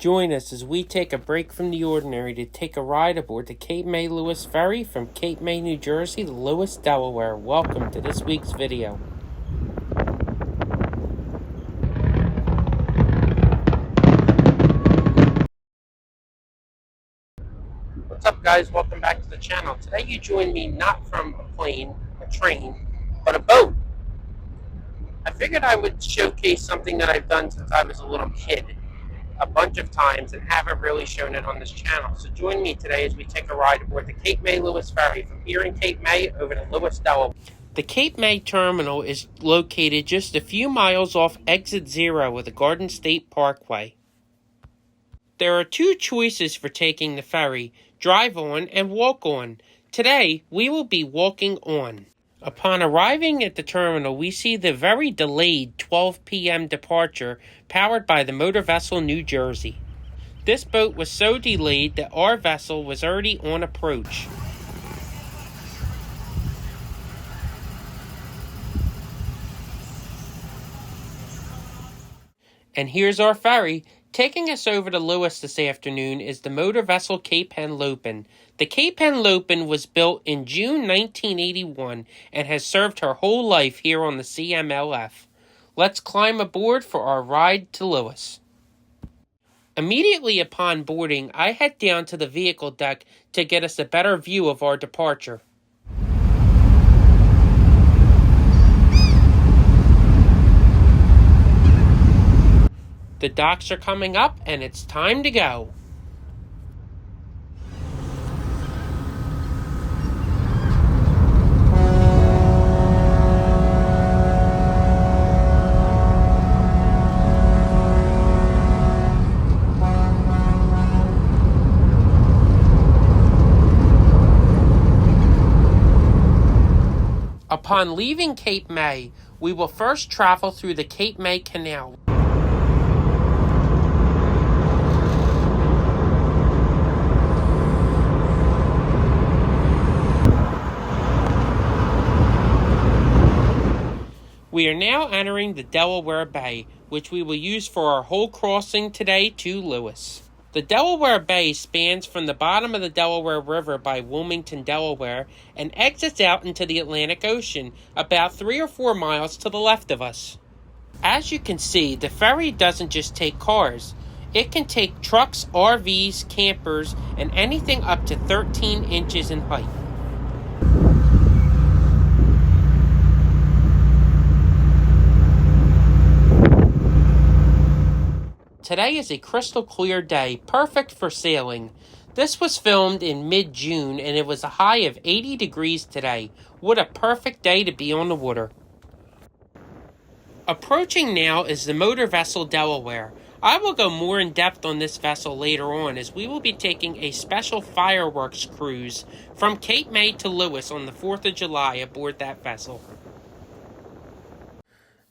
Join us as we take a break from the ordinary to take a ride aboard the Cape May Lewes Ferry from Cape May, New Jersey to Lewes, Delaware. Welcome to this week's video. What's up, guys? Welcome back to the channel. Today you join me not from a plane, a train, but a boat. I figured I would showcase something that I've done since I was a little kid a bunch of times and haven't really shown it on this channel. So join me today as we take a ride aboard the Cape May Lewes Ferry from here in Cape May over to Lewes, Delaware. The Cape May terminal is located just a few miles off Exit 0 of the Garden State Parkway. There are two choices for taking the ferry: drive on and walk on. Today, we will be walking on. Upon arriving at the terminal, we see the very delayed 12 p.m. departure powered by the motor vessel New Jersey. This boat was so delayed that our vessel was already on approach. And here's our ferry. Taking us over to Lewes this afternoon is the motor vessel Cape May Lewes. The Cape May Lewes was built in June 1981 and has served her whole life here on the CMLF. Let's climb aboard for our ride to Lewes. Immediately upon boarding, I head down to the vehicle deck to get us a better view of our departure. The docks are coming up and it's time to go. Upon leaving Cape May, we will first travel through the Cape May Canal. We are now entering the Delaware Bay, which we will use for our whole crossing today to Lewes. The Delaware Bay spans from the bottom of the Delaware River by Wilmington, Delaware, and exits out into the Atlantic Ocean about 3 or 4 miles to the left of us. As you can see, the ferry doesn't just take cars. It can take trucks, RVs, campers, and anything up to 13 inches in height. Today is a crystal clear day, perfect for sailing. This was filmed in mid-June and it was a high of 80 degrees today. What a perfect day to be on the water. Approaching now is the motor vessel Delaware. I will go more in depth on this vessel later on as we will be taking a special fireworks cruise from Cape May to Lewes on the 4th of July aboard that vessel.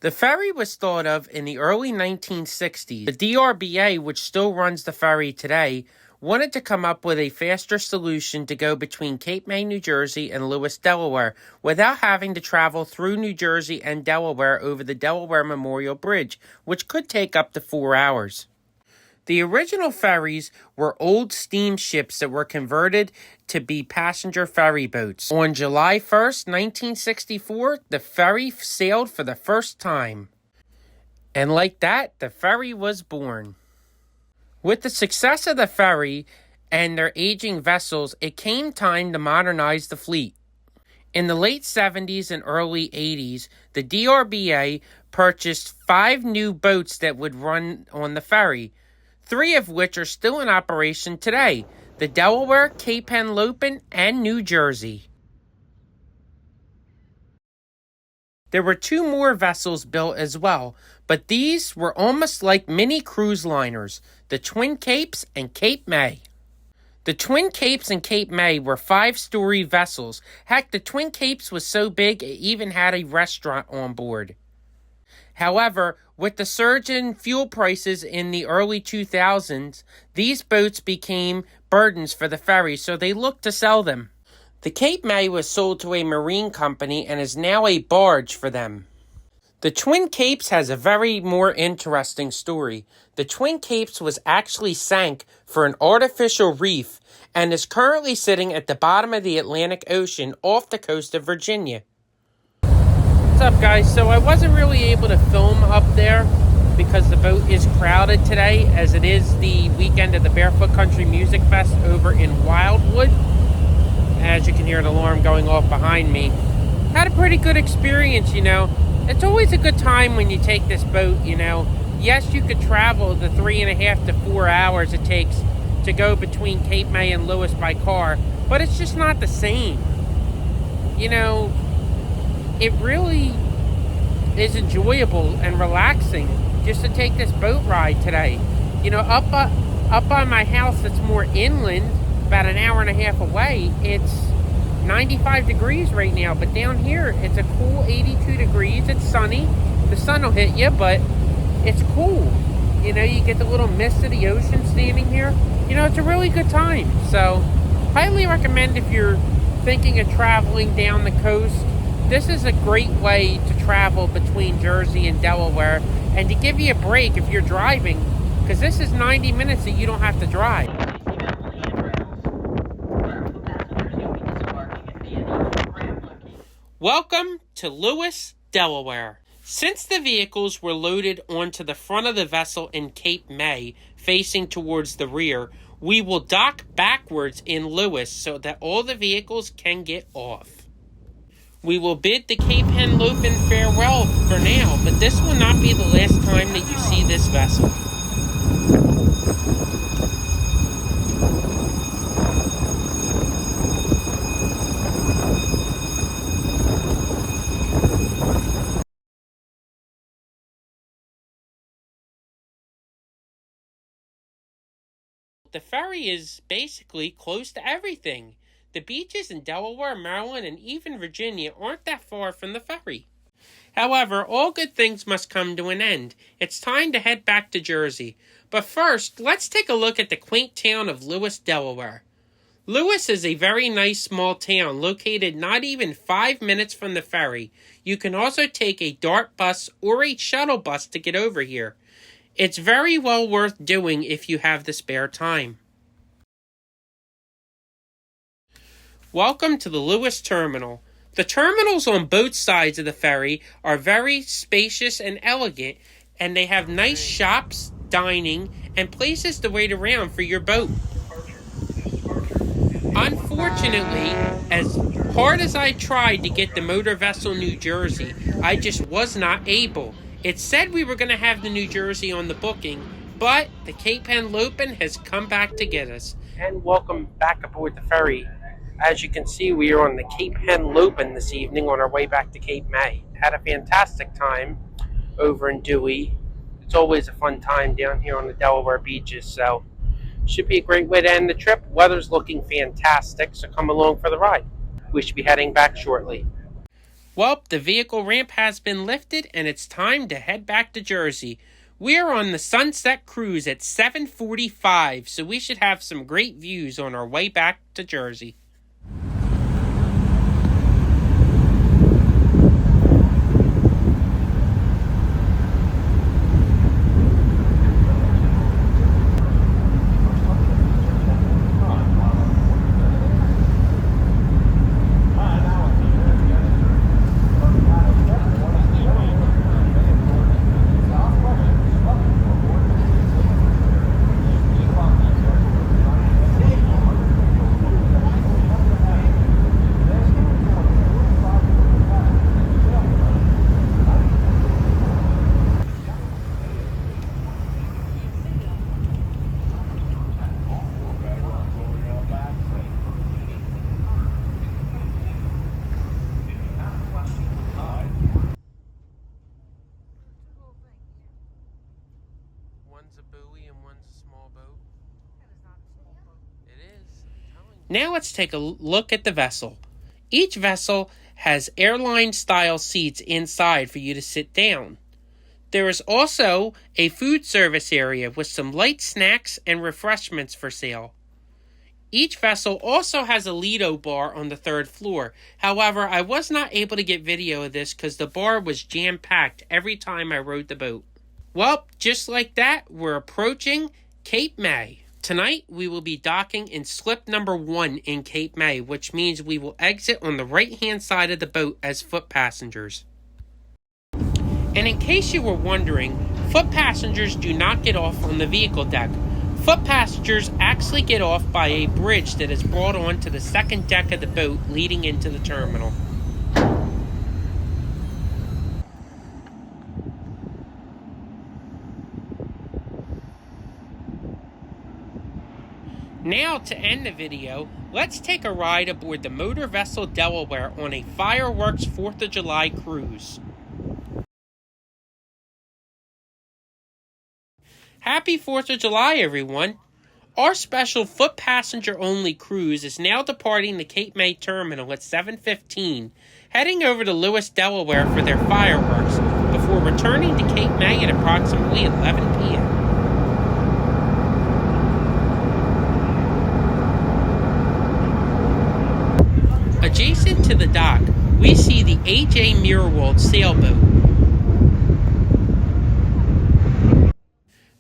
The ferry was thought of in the early 1960s. The DRBA, which still runs the ferry today, wanted to come up with a faster solution to go between Cape May, New Jersey and Lewes, Delaware, without having to travel through New Jersey and Delaware over the Delaware Memorial Bridge, which could take up to 4 hours. The original ferries were old steamships that were converted to be passenger ferry boats. On July 1st, 1964, the ferry sailed for the first time. And like that, the ferry was born. With the success of the ferry and their aging vessels, it came time to modernize the fleet. In the late 70s and early 80s, the DRBA purchased 5 new boats that would run on the ferry, 3 of which are still in operation today: the Delaware, Cape May Lewes, and New Jersey. There were 2 more vessels built as well, but these were almost like mini cruise liners, the Twin Capes and Cape May. The Twin Capes and Cape May were 5-story vessels. Heck, the Twin Capes was so big it even had a restaurant on board. However, with the surge in fuel prices in the early 2000s, these boats became burdens for the ferry, so they looked to sell them. The Cape May was sold to a marine company and is now a barge for them. The Twin Capes has a very more interesting story. The Twin Capes was actually sank for an artificial reef and is currently sitting at the bottom of the Atlantic Ocean off the coast of Virginia. What's up, guys? So I wasn't really able to film up there because the boat is crowded today, as it is the weekend of the Barefoot Country Music Fest over in Wildwood. As you can hear the alarm going off behind me. Had a pretty good experience, you know. It's always a good time when you take this boat, you know. Yes, you could travel the 3.5 to 4 hours it takes to go between Cape May and Lewes by car, but it's just not the same. You know, it really is enjoyable and relaxing just to take this boat ride today. You know, up by my house that's more inland, about an hour and a half away, it's 95 degrees right now, but down here it's a cool 82 degrees. It's sunny. The sun will hit you, but it's cool. You know, you get the little mist of the ocean standing here. You know, it's a really good time. So, highly recommend if you're thinking of traveling down the coast. This is a great way to travel between Jersey and Delaware and to give you a break if you're driving, because this is 90 minutes that you don't have to drive. Welcome to Lewes, Delaware. Since the vehicles were loaded onto the front of the vessel in Cape May, facing towards the rear, we will dock backwards in Lewes so that all the vehicles can get off. We will bid the Cape May Lewes farewell for now, but this will not be the last time that you see this vessel. The ferry is basically close to everything. The beaches in Delaware, Maryland, and even Virginia aren't that far from the ferry. However, all good things must come to an end. It's time to head back to Jersey. But first, let's take a look at the quaint town of Lewes, Delaware. Lewes is a very nice small town located not even 5 minutes from the ferry. You can also take a DART bus or a shuttle bus to get over here. It's very well worth doing if you have the spare time. Welcome to the Lewes Terminal. The terminals on both sides of the ferry are very spacious and elegant, and they have nice shops, dining, and places to wait around for your boat. Unfortunately, as hard as I tried to get the motor vessel New Jersey, I just was not able. It said we were going to have the New Jersey on the booking, but the Cape May Lewes has come back to get us. And welcome back aboard the ferry. As you can see, we are on the Cape May Lewes this evening on our way back to Cape May. Had a fantastic time over in Dewey. It's always a fun time down here on the Delaware beaches, so should be a great way to end the trip. Weather's looking fantastic, so come along for the ride. We should be heading back shortly. Well, the vehicle ramp has been lifted, and it's time to head back to Jersey. We are on the Sunset Cruise at 7:45, so we should have some great views on our way back to Jersey. One's a buoy and one's a small boat. That is not a small boat. It is. Now let's take a look at the vessel. Each vessel has airline-style seats inside for you to sit down. There is also a food service area with some light snacks and refreshments for sale. Each vessel also has a Lido bar on the third floor. However, I was not able to get video of this because the bar was jam-packed every time I rode the boat. Well, just like that, we're approaching Cape May. Tonight, we will be docking in slip number 1 in Cape May, which means we will exit on the right-hand side of the boat as foot passengers. And in case you were wondering, foot passengers do not get off on the vehicle deck. Foot passengers actually get off by a bridge that is brought onto the second deck of the boat leading into the terminal. Now, to end the video, let's take a ride aboard the motor vessel Delaware on a fireworks 4th of July cruise. Happy 4th of July, everyone! Our special foot passenger only cruise is now departing the Cape May terminal at 7:15, heading over to Lewes, Delaware for their fireworks, before returning to Cape May at approximately 11 p.m. Adjacent to the dock, we see the A.J. Mirwald sailboat.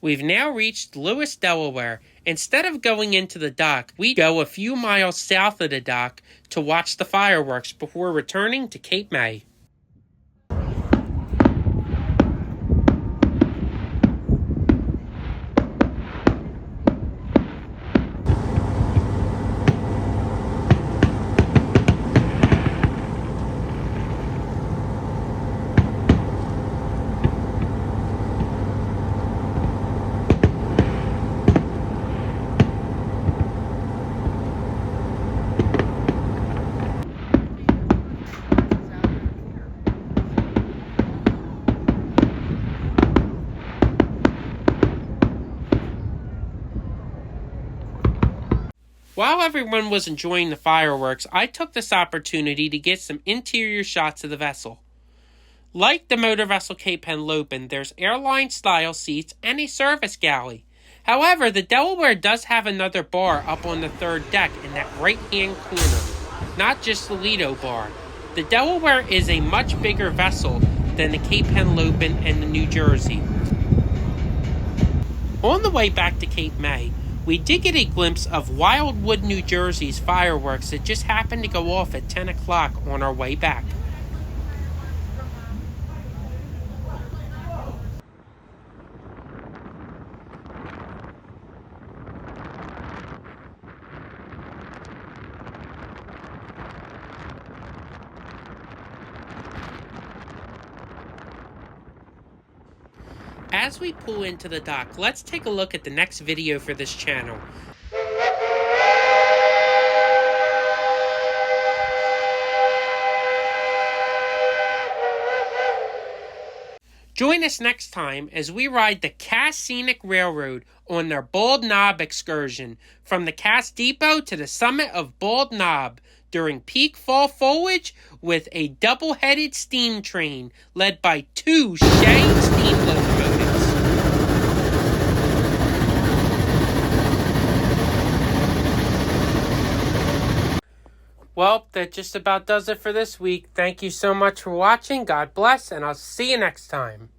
We've now reached Lewes, Delaware. Instead of going into the dock, we go a few miles south of the dock to watch the fireworks before returning to Cape May. While everyone was enjoying the fireworks, I took this opportunity to get some interior shots of the vessel. Like the motor vessel Cape May Lewes, there's airline-style seats and a service galley. However, the Delaware does have another bar up on the third deck in that right-hand corner, not just the Lido bar. The Delaware is a much bigger vessel than the Cape May Lewes and the New Jersey. On the way back to Cape May, we did get a glimpse of Wildwood, New Jersey's fireworks that just happened to go off at 10 o'clock on our way back. As we pull into the dock, let's take a look at the next video for this channel. Join us next time as we ride the Cass Scenic Railroad on their Bald Knob excursion from the Cass Depot to the summit of Bald Knob during peak fall foliage with a double-headed steam train led by 2 Shay steam locomotives. Well, that just about does it for this week. Thank you so much for watching. God bless, and I'll see you next time.